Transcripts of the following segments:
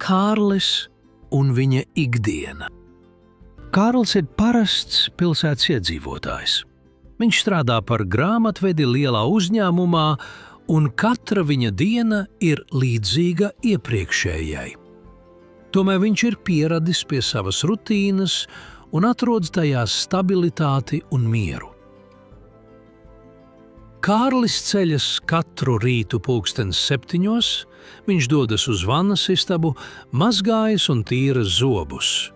Kārlis un viņa ikdiena. Kārlis ir parasts pilsētas iedzīvotājs. Viņš strādā par grāmatvedi lielā uzņēmumā, un katra viņa diena ir līdzīga iepriekšējai. Tomēr viņš ir pieradis pie savas rutīnas un atrod tajā stabilitāti un mieru. Kārlis ceļas katru rītu 7:00, viņš dodas uz vannas istabu, mazgājas un tīra zobus.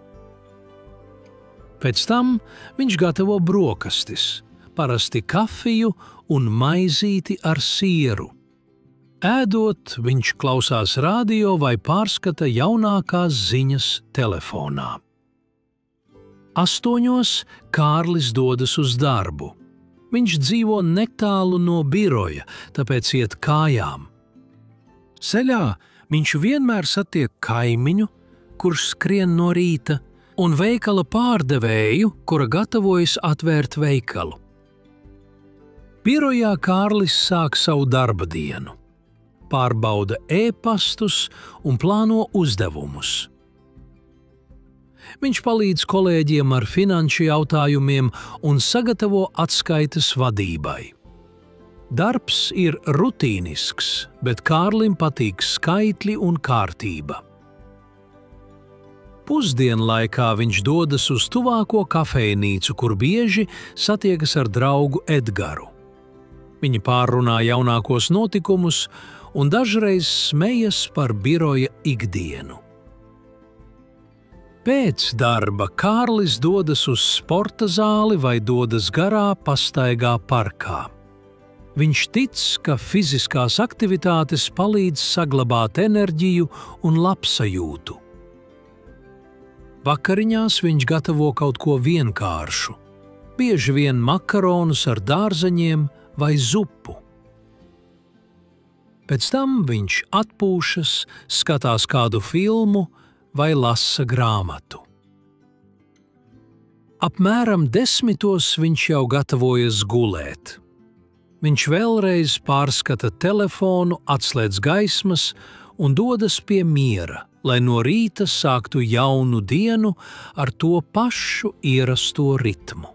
Pēc tam viņš gatavo brokastis, parasti kafiju un maizīti ar sieru. Ēdot, viņš klausās radio vai pārskata jaunākās ziņas telefonā. 8:00 Kārlis dodas uz darbu. Viņš dzīvo netālu no biroja, tāpēc iet kājām. Ceļā viņš vienmēr satiek kaimiņu, kurš skrien no rīta, un veikala pārdevēju, kura gatavojas atvērt veikalu. Birojā Kārlis sāk savu darba dienu. Pārbauda e-pastus un plāno uzdevumus. Viņš palīdz kolēģiem ar finanšu jautājumiem un sagatavo atskaites vadībai. Darbs ir rutīnisks, bet Kārlim patīk skaitļi un kārtība. Pusdienlaikā viņš dodas uz tuvāko kafejnīcu, kur bieži satiekas ar draugu Edgaru. Viņi pārrunā jaunākos notikumus un dažreiz smejas par biroja ikdienu. Pēc darba Kārlis dodas uz sporta zāli vai dodas garā pastaigā parkā. Viņš tic, ka fiziskās aktivitātes palīdz saglabāt enerģiju un labsajūtu. Vakariņās viņš gatavo kaut ko vienkāršu, bieži vien makaronus ar dārzeņiem vai zupu. Pēc tam viņš atpūšas, skatās kādu filmu vai lasa grāmatu. Apmēram 10:00 viņš jau gatavojas gulēt. Viņš vēlreiz pārskata telefonu, atslēdz gaismas un dodas pie miera, lai no rīta sāktu jaunu dienu ar to pašu ierasto ritmu.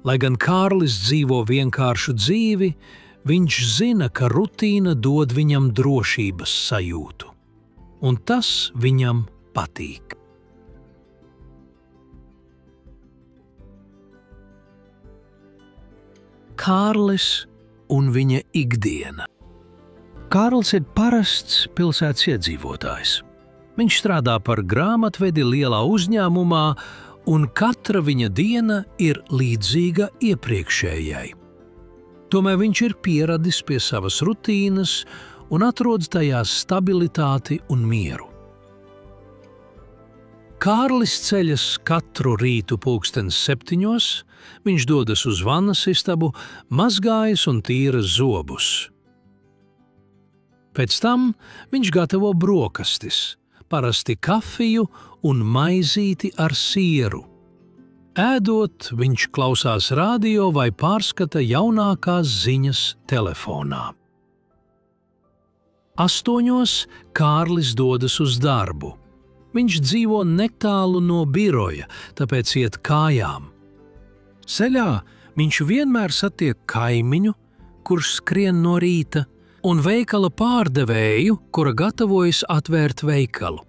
Lai gan Kārlis dzīvo vienkāršu dzīvi, viņš zina, ka rutīna dod viņam drošības sajūtu, un tas viņam patīk. Kārlis un viņa ikdiena. Kārlis ir parasts pilsētas iedzīvotājs. Viņš strādā par grāmatvedi lielā uzņēmumā, un katra viņa diena ir līdzīga iepriekšējai. Tomēr viņš ir pieradis pie savas rutīnas un atrod tajā stabilitāti un mieru. Kārlis ceļas katru rītu 7:00, viņš dodas uz vannas istabu, mazgājas un tīra zobus. Pēc tam viņš gatavo brokastis, parasti kafiju un maizīti ar sieru. Ēdot, viņš klausās radio vai pārskata jaunākās ziņas telefonā. 8:00 Kārlis dodas uz darbu. Viņš dzīvo netālu no biroja, tāpēc iet kājām. Ceļā viņš vienmēr satiek kaimiņu, kurš skrien no rīta, un veikala pārdevēju, kura gatavojas atvērt veikalu.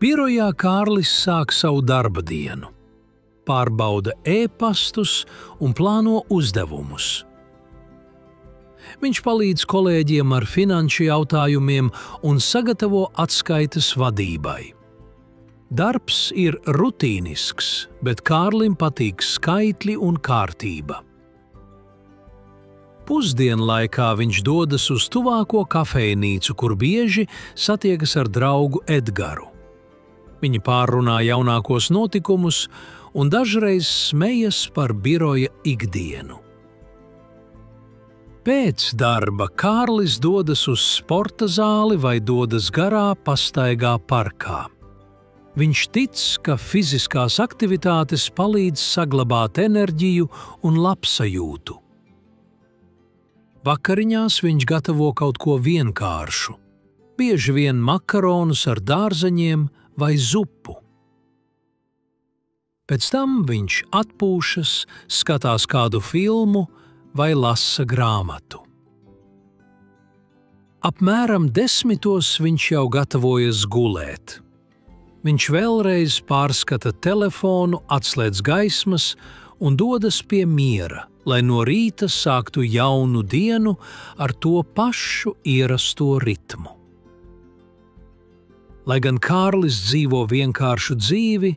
Birojā Kārlis sāk savu darba dienu. Pārbauda e-pastus un plāno uzdevumus. Viņš palīdz kolēģiem ar finanšu jautājumiem un sagatavo atskaites vadībai. Darbs ir rutīnisks, bet Kārlim patīk skaitļi un kārtība. Pusdienlaikā viņš dodas uz tuvāko kafejnīcu, kur bieži satiekas ar draugu Edgaru. Viņi pārrunā jaunākos notikumus un dažreiz smejas par biroja ikdienu. Pēc darba Kārlis dodas uz sporta zāli vai dodas garā pastaigā parkā. Viņš tic, ka fiziskās aktivitātes palīdz saglabāt enerģiju un labsajūtu. Vakariņās viņš gatavo kaut ko vienkāršu, bieži vien makaronus ar dārzeņiem vai zupu. Pēc tam viņš atpūšas, skatās kādu filmu vai lasa grāmatu. Apmēram 10. viņš jau gatavojas gulēt. Viņš vēlreiz pārskata telefonu, atslēdz gaismas un dodas pie miera, lai no rīta sāktu jaunu dienu ar to pašu ierasto ritmu. Lai gan Kārlis dzīvo vienkāršu dzīvi,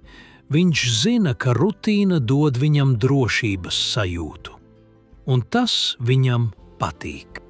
viņš zina, ka rutīna dod viņam drošības sajūtu, un tas viņam patīk.